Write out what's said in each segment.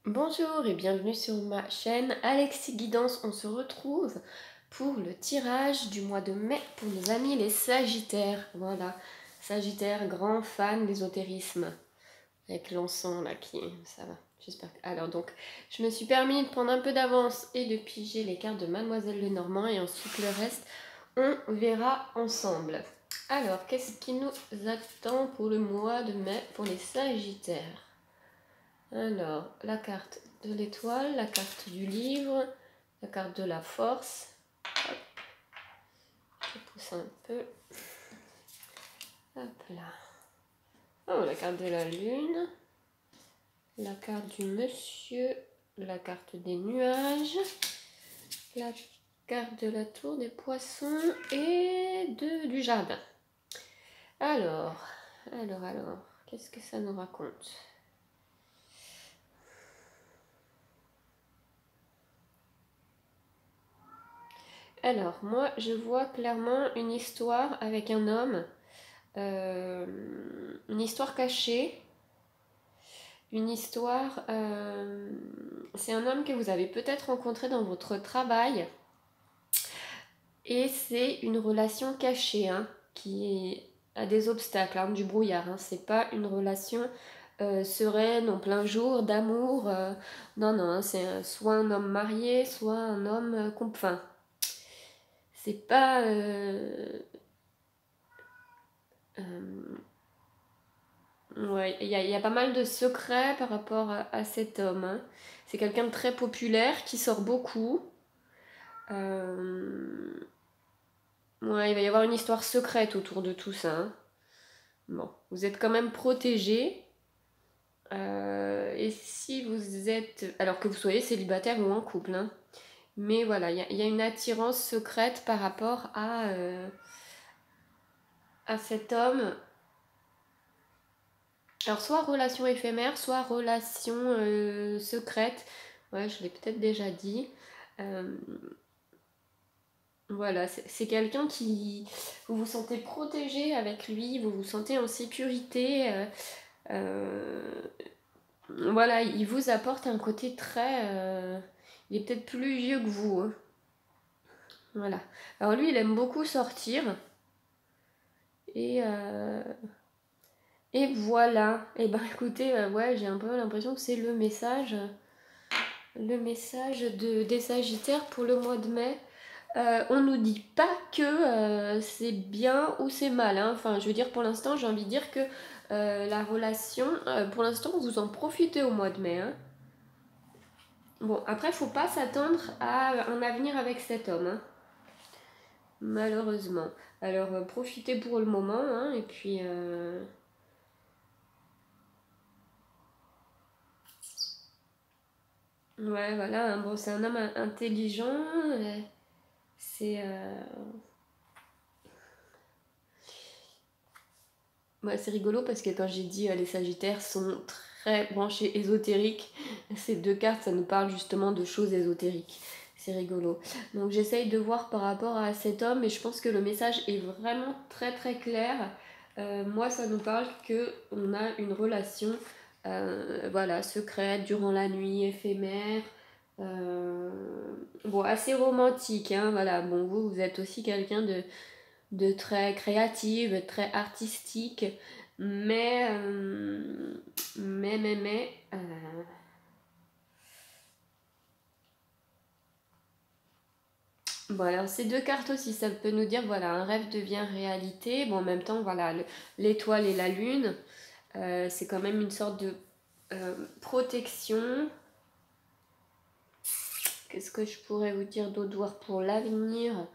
Bonjour et bienvenue sur ma chaîne Alexis Guidance. On se retrouve pour le tirage du mois de mai pour nos amis les Sagittaires. Voilà, Sagittaires, grands fans d'ésotérisme. Avec l'encens là qui... ça va, j'espère que... Alors donc, je me suis permis de prendre un peu d'avance et de piger les cartes de Mademoiselle Lenormand et ensuite le reste, on verra ensemble. Alors, qu'est-ce qui nous attend pour le mois de mai pour les Sagittaires? Alors, la carte de l'étoile, la carte du livre, la carte de la force. Hop. Je pousse un peu. Hop là. Oh, la carte de la lune, la carte du monsieur, la carte des nuages, la carte de la tour des poissons et du jardin. Alors, qu'est-ce que ça nous raconte ? Alors, moi, je vois clairement une histoire avec un homme, une histoire cachée, une histoire... c'est un homme que vous avez peut-être rencontré dans votre travail, et c'est une relation cachée, hein, qui a des obstacles, hein, du brouillard, hein. C'est pas une relation sereine, en plein jour, d'amour, non, non, hein, c'est soit un homme marié, soit un homme... enfin, c'est pas... ouais, il y a pas mal de secrets par rapport à cet homme, hein. C'est quelqu'un de très populaire qui sort beaucoup. Ouais, il va y avoir une histoire secrète autour de tout ça, hein. Bon, vous êtes quand même protégé. Et si vous êtes... Alors que vous soyez célibataire ou en couple, hein. Mais voilà, il y a une attirance secrète par rapport à cet homme. Alors, soit relation éphémère, soit relation secrète. Ouais, je l'ai peut-être déjà dit. Voilà, c'est quelqu'un qui... Vous vous sentez protégé avec lui, vous vous sentez en sécurité. Voilà, il vous apporte un côté très... il est peut-être plus vieux que vous, hein. Voilà. Alors lui, il aime beaucoup sortir. Et... Et voilà. Et ben écoutez, ouais, j'ai un peu l'impression que c'est le message des Sagittaires pour le mois de mai. On nous dit pas que c'est bien ou c'est mal, hein. Enfin, je veux dire, pour l'instant, j'ai envie de dire que la relation, pour l'instant, vous en profitez au mois de mai, hein. Bon, après, faut pas s'attendre à un avenir avec cet homme, hein, malheureusement. Alors, profitez pour le moment, hein, et puis... ouais, voilà, hein, bon, c'est un homme intelligent, c'est... ouais, c'est rigolo parce que quand j'ai dit les Sagittaires sont très branchés ésotériques, ces deux cartes, ça nous parle justement de choses ésotériques. C'est rigolo. Donc j'essaye de voir par rapport à cet homme et je pense que le message est vraiment très très clair. Moi, ça nous parle que on a une relation, voilà, secrète, durant la nuit, éphémère. Bon, assez romantique, hein, voilà. Bon, vous êtes aussi quelqu'un de très créative, de très artistique, mais bon, alors ces deux cartes aussi, ça peut nous dire, voilà, un rêve devient réalité. Bon, en même temps, voilà, l'étoile et la lune, c'est quand même une sorte de protection. Qu'est-ce que je pourrais vous dire d'autre, voir pour l'avenir?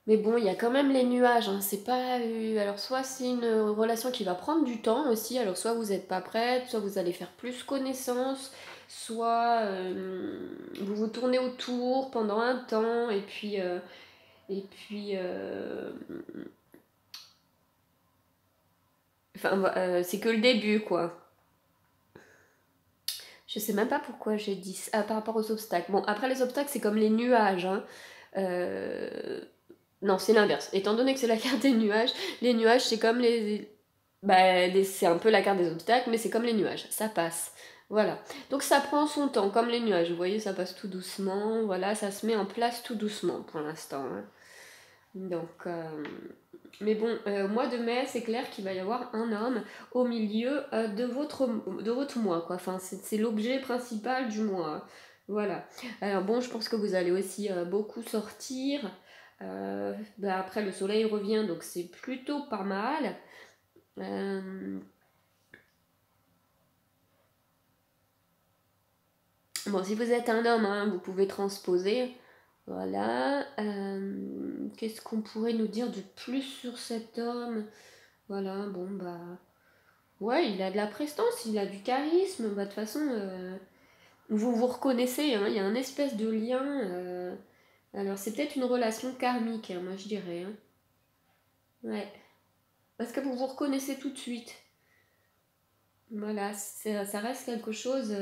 Mais bon, il y a quand même les nuages, hein. C'est pas... alors soit c'est une relation qui va prendre du temps aussi, alors soit vous n'êtes pas prête, soit vous allez faire plus connaissance, soit vous vous tournez autour pendant un temps, et puis... enfin, c'est que le début, quoi. Je sais même pas pourquoi j'ai dit ça, par rapport aux obstacles. Bon, après les obstacles, c'est comme les nuages, hein. Non, c'est l'inverse. Étant donné que c'est la carte des nuages, les nuages, c'est comme les... Bah, c'est un peu la carte des obstacles, mais c'est comme les nuages, ça passe. Voilà. Donc ça prend son temps, comme les nuages. Vous voyez, ça passe tout doucement. Voilà, ça se met en place tout doucement pour l'instant. Hein. Donc, mais bon, au mois de mai, c'est clair qu'il va y avoir un homme au milieu de votre mois, quoi. Enfin, c'est l'objet principal du mois. Hein. Voilà. Alors bon, je pense que vous allez aussi beaucoup sortir. Après, le soleil revient, donc c'est plutôt pas mal. Bon, si vous êtes un homme, hein, vous pouvez transposer. Voilà. Qu'est-ce qu'on pourrait nous dire de plus sur cet homme? Voilà, bon, bah... Ouais, il a de la prestance, il a du charisme. Bah, de toute façon, vous vous reconnaissez, hein, il y a un espèce de lien. Alors, c'est peut-être une relation karmique, hein, moi je dirais. Hein. Ouais. Parce que vous vous reconnaissez tout de suite. Voilà, ça reste quelque chose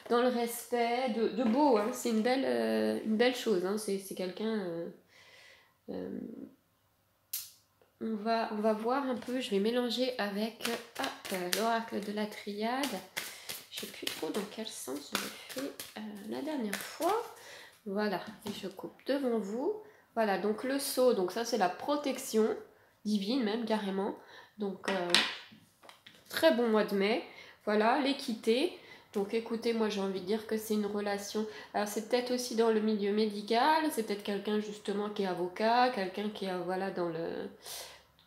dans le respect, de beau. Hein. C'est une belle chose. Hein. C'est quelqu'un... euh, on va voir un peu, je vais mélanger avec l'oracle de la triade. Je sais plus trop dans quel sens je l'ai fait la dernière fois. Voilà, et je coupe devant vous. Voilà, donc le sceau, donc ça c'est la protection divine même carrément. Donc très bon mois de mai. Voilà, l'équité. Donc écoutez, moi j'ai envie de dire que c'est une relation. Alors c'est peut-être aussi dans le milieu médical, c'est peut-être quelqu'un justement qui est avocat, quelqu'un qui est voilà dans le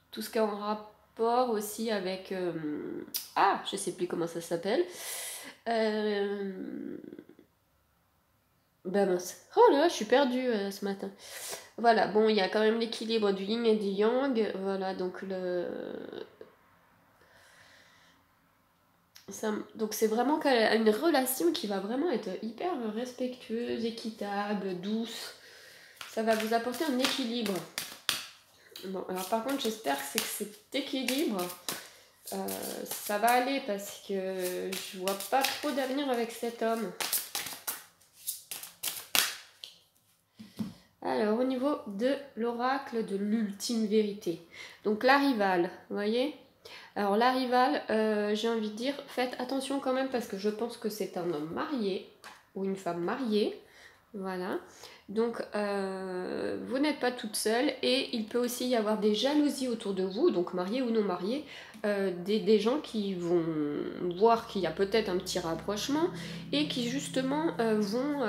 tout ce qui est en rapport aussi avec je sais plus comment ça s'appelle. Ben mince. Oh là, je suis perdue ce matin. Voilà, bon, il y a quand même l'équilibre du yin et du yang. Voilà, donc donc c'est vraiment une relation qui va vraiment être hyper respectueuse, équitable, douce. Ça va vous apporter un équilibre. Bon, alors par contre, j'espère que cet équilibre, ça va aller parce que je vois pas trop d'avenir avec cet homme. Alors, au niveau de l'oracle de l'ultime vérité. Donc, la rivale, vous voyez? Alors, la rivale, j'ai envie de dire, faites attention quand même parce que je pense que c'est un homme marié ou une femme mariée. Voilà. Donc, vous n'êtes pas toute seule et il peut aussi y avoir des jalousies autour de vous, donc mariés ou non mariés, des gens qui vont voir qu'il y a peut-être un petit rapprochement et qui justement vont,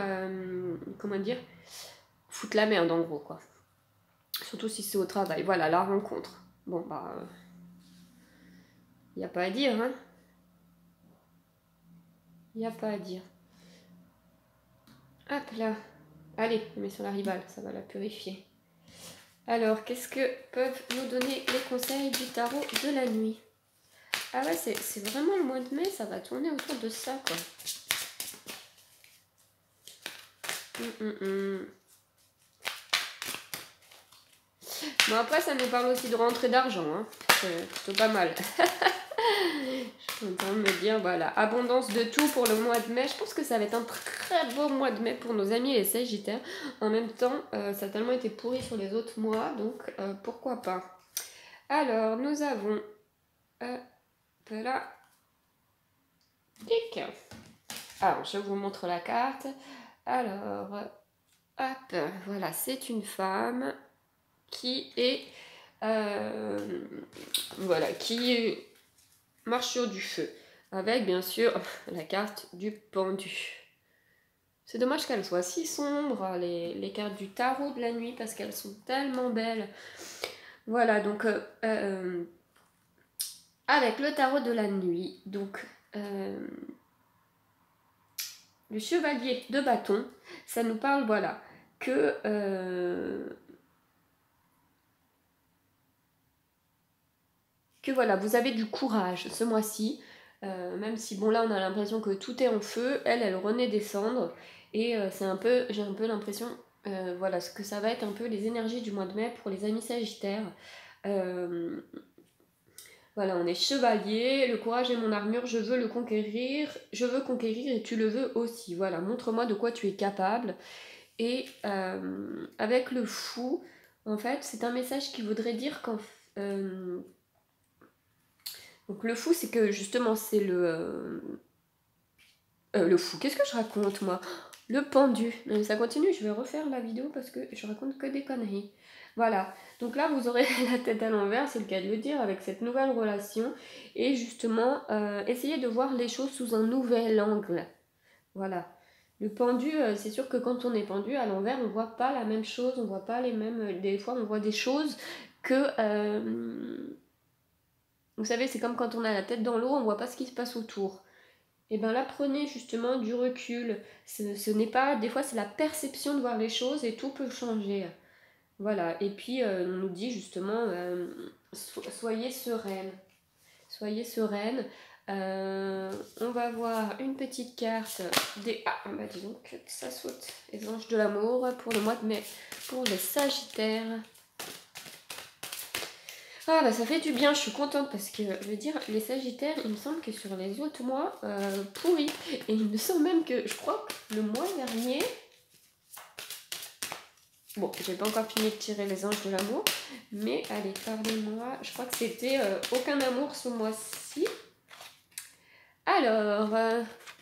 comment dire, foutre la merde en gros quoi. Surtout si c'est au travail. Voilà, la rencontre. Bon bah, y a pas à dire hein. Y a pas à dire. Hop là. Allez, on met sur la rivale, ça va la purifier. Alors, qu'est-ce que peuvent nous donner les conseils du tarot de la nuit? Ah ouais, c'est vraiment le mois de mai, ça va tourner autour de ça quoi. Bon après ça nous parle aussi de rentrée d'argent, hein. C'est plutôt pas mal. Je suis en train de me dire, voilà, abondance de tout pour le mois de mai. Je pense que ça va être un très beau mois de mai pour nos amis les Sagittaires. En même temps, ça a tellement été pourri sur les autres mois, donc pourquoi pas. Alors, nous avons... voilà. Tic. Alors, je vous montre la carte. Alors, hop, voilà, c'est une femme qui est... voilà, qui marche sur du feu. Avec, bien sûr, la carte du pendu. C'est dommage qu'elles soient si sombres, les cartes du tarot de la nuit, parce qu'elles sont tellement belles. Voilà, donc, avec le tarot de la nuit, donc, le chevalier de bâton, ça nous parle, voilà, que voilà, vous avez du courage ce mois-ci, même si bon là on a l'impression que tout est en feu, elle renaît des cendres, et j'ai un peu l'impression, voilà, ce que ça va être un peu les énergies du mois de mai pour les amis sagittaires. Voilà, on est chevalier, le courage est mon armure, je veux conquérir et tu le veux aussi. Voilà, montre-moi de quoi tu es capable. Et avec le fou, en fait, c'est un message qui voudrait dire qu'en Donc le fou, c'est que justement, c'est le fou, qu'est-ce que je raconte moi? Le pendu. Non, mais ça continue, je vais refaire la vidéo parce que je raconte que des conneries. Voilà, donc là vous aurez la tête à l'envers, c'est le cas de le dire, avec cette nouvelle relation. Et justement, essayez de voir les choses sous un nouvel angle. Voilà. Le pendu, c'est sûr que quand on est pendu à l'envers, on voit pas la même chose, on voit pas les mêmes... Des fois, on voit des choses que... vous savez, c'est comme quand on a la tête dans l'eau, on voit pas ce qui se passe autour. Et bien là, prenez justement du recul. Ce n'est pas... Des fois, c'est la perception de voir les choses et tout peut changer. Voilà. Et puis, on nous dit justement, soyez sereine. Soyez sereine. On va voir une petite carte des... Ah, bah disons que ça saute. Les anges de l'amour pour le mois de mai. Pour les Sagittaires. Ah bah ça fait du bien, je suis contente parce que, je veux dire, les Sagittaires, il me semble que sur les autres mois, pourris. Et il me semble même que, je crois que le mois dernier... Bon, j'ai pas encore fini de tirer les anges de l'amour, mais allez, parlez-moi. Je crois que c'était aucun amour ce mois-ci. Alors,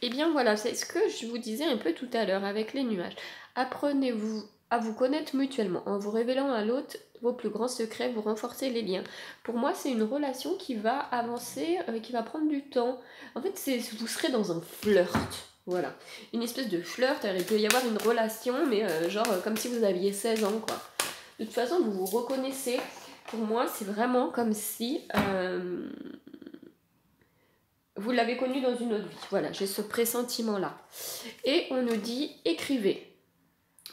eh bien voilà, c'est ce que je vous disais un peu tout à l'heure avec les nuages. Apprenez-vous à vous connaître mutuellement. En vous révélant à l'autre vos plus grands secrets, vous renforcez les liens. Pour moi, c'est une relation qui va avancer, qui va prendre du temps. En fait, vous serez dans un flirt. Voilà. Une espèce de flirt. Alors, il peut y avoir une relation, mais genre comme si vous aviez 16 ans, quoi. De toute façon, vous vous reconnaissez. Pour moi, c'est vraiment comme si... vous l'avez connu dans une autre vie. Voilà, j'ai ce pressentiment-là. Et on nous dit écrivez.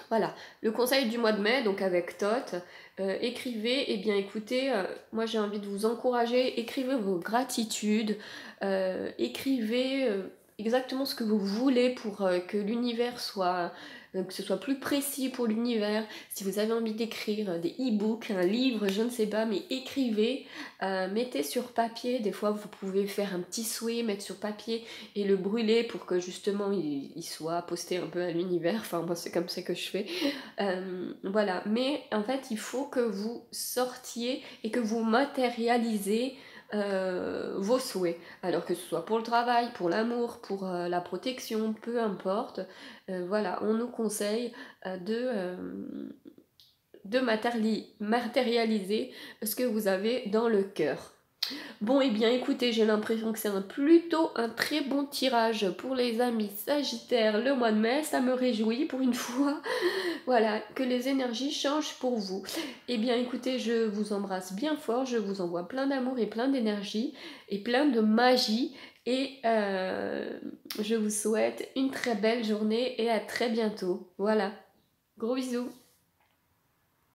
Voilà, le conseil du mois de mai, donc avec Tot, écrivez, eh bien écoutez, moi j'ai envie de vous encourager, écrivez vos gratitudes, écrivez exactement ce que vous voulez pour que l'univers soit, que ce soit plus précis pour l'univers. Si vous avez envie d'écrire des e-books, un livre, je ne sais pas, mais écrivez, mettez sur papier, des fois vous pouvez faire un petit souhait, mettre sur papier et le brûler pour que justement il soit posté un peu à l'univers. Enfin moi c'est comme ça que je fais. Voilà, mais en fait il faut que vous sortiez et que vous matérialisez vos souhaits, alors que ce soit pour le travail, pour l'amour, pour la protection, peu importe. Voilà, on nous conseille de matérialiser ce que vous avez dans le cœur. Bon, et bien écoutez, j'ai l'impression que c'est plutôt un très bon tirage pour les amis Sagittaires le mois de mai. Ça me réjouit pour une fois. Voilà, que les énergies changent pour vous. Eh bien écoutez, je vous embrasse bien fort. Je vous envoie plein d'amour et plein d'énergie et plein de magie. Et je vous souhaite une très belle journée et à très bientôt. Voilà, gros bisous.